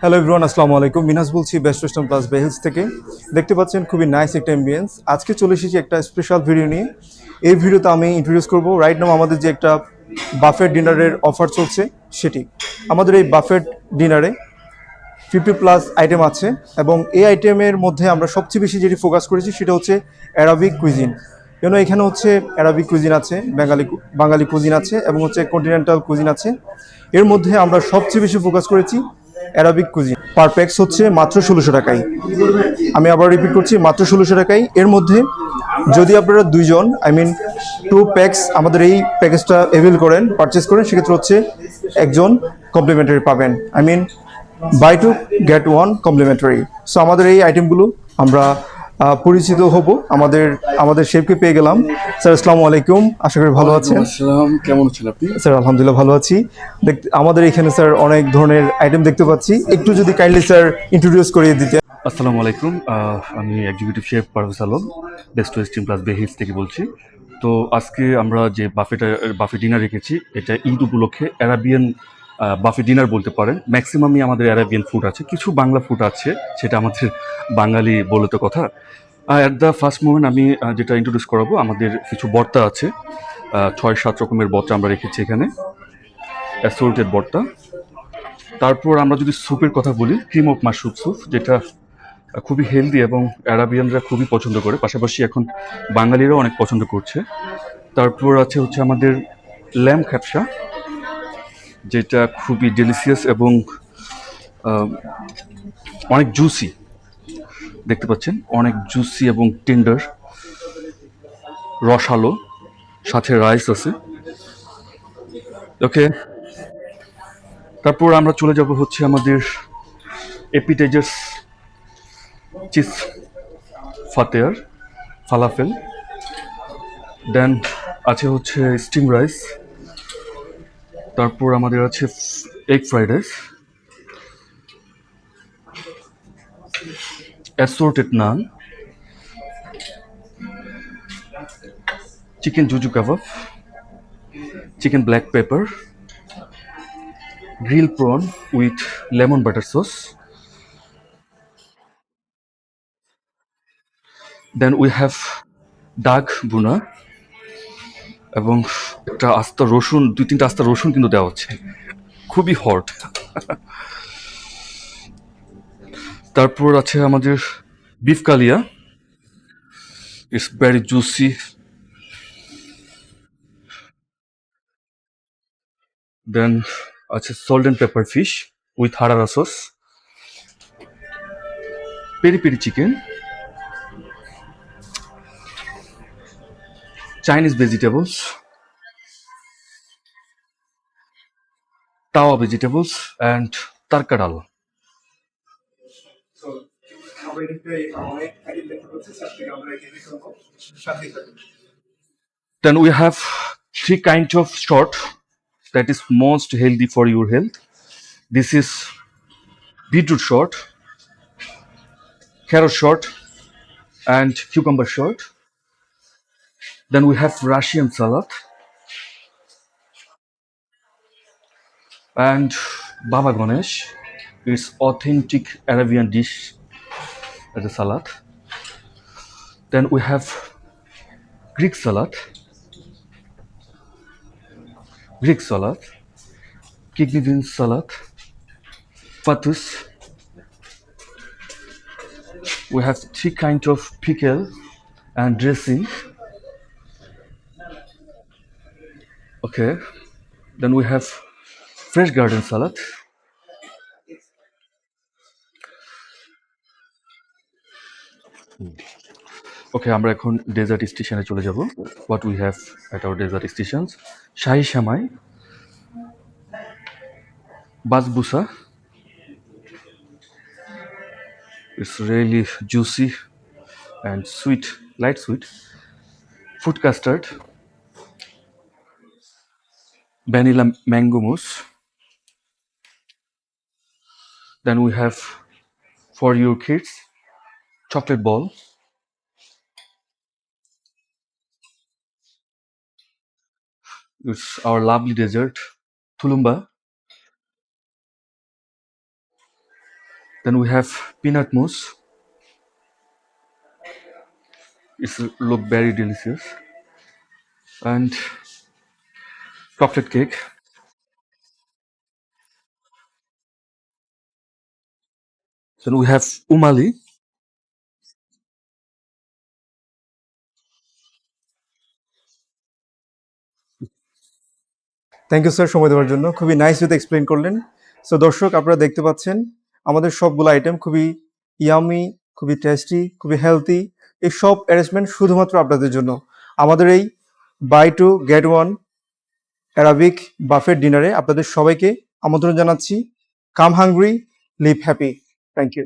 Hello everyone, আসসালামু আলাইকুম। মিনাস বলছি বেস্ট ওয়েস্টার্ন প্লাস বেহিলস থেকে। দেখতে পাচ্ছেন খুবই নাইস একটা অ্যাম্বিয়েন্স। আজকে চলে এসেছি একটা স্পেশাল ভিডিও নিয়ে। এই ভিডিওতে আমি ইন্ট্রোডিউস করব রাইট নাও আমাদের যে একটা বাফেট ডিনারের অফার চলছে সেটি। আমাদের এই বাফেট ডিনারে 50+ আইটেম আছে এবং এই আইটেমের মধ্যে আমরা সবচেয়ে বেশি যেটি ফোকাস করেছি সেটা হচ্ছে অ্যারাবিক কুইজিন। কেন এখানে হচ্ছে অ্যারাবিক কুইজিন আছে, বাঙালি কুইজিন আছে এবং হচ্ছে কন্টিনেন্টাল কুইজিন আছে। এর মধ্যে আমরা সবচেয়ে বেশি ফোকাস করেছি অ্যারাবিক কুইজিন। পার প্যাক্স হচ্ছে মাত্র 1600 টাকায়। আমি আবার রিপিট করছি, মাত্র 1600 টাকায়। এর মধ্যে যদি আপনারা দুইজন টু প্যাক্স আমাদের এই প্যাকেজটা অ্যাভেল করেন, পারচেস করেন, সেক্ষেত্রে হচ্ছে একজন কমপ্লিমেন্টারি পাবেন। Buy two get one complimentary. So আমাদের এই আইটেমগুলো আমরা পরিচিত হব। আমাদের আমাদের শেফকে পেয়ে গেলাম। স্যার আসসালামু আলাইকুম, আশা করি ভালো আছেন। আসসালাম, কেমন আছেন আপনি? স্যার আলহামদুলিল্লাহ ভালো আছি। আমাদের এখানে স্যার অনেক ধরনের আইটেম দেখতে পাচ্ছি, একটু যদি কাইন্ডলি স্যার ইন্ট্রোডিউস করিয়ে দিতে। আসসালামু আলাইকুম। আমি executive chef Parvez Alam, Best Western Plus Bay Hills থেকে বলছি। তো আজকে আমরা যে বাফে ডিনার রেখেছি, এটা ঈদ উপলক্ষে অ্যারাবিয়ান বাফে ডিনার বলতে পারেন। ম্যাক্সিমামই আমাদের অ্যারাবিয়ান ফুড আছে, কিছু বাংলা ফুড আছে, সেটা আমাদের বাঙালি বলে তো কথা। অ্যাট দ্য ফার্স্ট মোমেন্ট আমি যেটা ইন্ট্রোডিউস করাবো, আমাদের কিছু ভর্তা আছে। 6-7 রকমের ভর্তা আমরা রেখেছি এখানে, অ্যাসোর্টেড ভর্তা। তারপর আমরা যদি স্যুপের কথা বলি, ক্রিম অফ মাশরুম স্যুপ, যেটা খুবই হেলদি এবং অ্যারাবিয়ানরা খুবই পছন্দ করে, পাশাপাশি এখন বাঙালিরাও অনেক পছন্দ করছে। তারপর হচ্ছে আমাদের ল্যাম্ব খ্যাপসা, যেটা খুবই ডেলিসিয়াস এবং অনেক জুসি। দেখতে পাচ্ছেন অনেক জুসি এবং টেন্ডার, রসালো, সাথে রাইস আছে। ওকে, তারপর আমরা চলে যাব হচ্ছে আমাদের এপিটাইজার্স, চিজ ফাতেয়ার, ফালাফেল। দেন আছে হচ্ছে স্টিম রাইস। তারপর আমাদের আছে egg fried rice, assorted naan, chicken জুজু kebab, chicken black pepper, grill prawn with lemon butter sauce. Then we have duck bhuna, এবং একটা আস্তা রসুন, 2-3টা আস্তা রসুন কিন্তু দেওয়া হচ্ছে, খুবই হট। তারপর আছে আমাদের beef kalia, it's very juicy. Then আছে salt and pepper fish with harara sauce, peri peri chicken, Chinese vegetables, tawa vegetables, and tarka dal. Then we have 3 kinds of short that is most healthy for your health. This is beetroot short, carrot short, and cucumber short. Then we have Russian salad and Baba Ganesh. It's authentic Arabian dish as a salad. Then we have Greek salad, kidney beans salad, fatus. We have 3 kinds of pickle and dressing. Okay. Then we have fresh garden salad. Okay, আমরা এখন dessert স্টেশনে চলে যাব। What we have at our desert stations: shahi semai, basbousa, it's really juicy and sweet, light sweet, fruit custard, vanilla mango mousse. Then we have for your kids chocolate ball. It's our lovely dessert, tulumba. Then we have peanut mousse. It look very delicious. And chocolate cake. Then we have umali. Thank you sir সময় দেওয়ার জন্য, খুবই nice ওয়েতে explain করলেন। So দর্শক আপনারা দেখতে পাচ্ছেন আমাদের সবগুলো আইটেম খুবই ইয়ামি, খুবই টেস্টি, খুবই হেলদি। এই সব অ্যারেঞ্জমেন্ট শুধুমাত্র আপনাদের জন্য আমাদের এই buy two get one Arabic buffet ডিনারে আপনাদের সবাইকে আমন্ত্রণ জানাচ্ছি। Come hungry, leave happy. Thank you.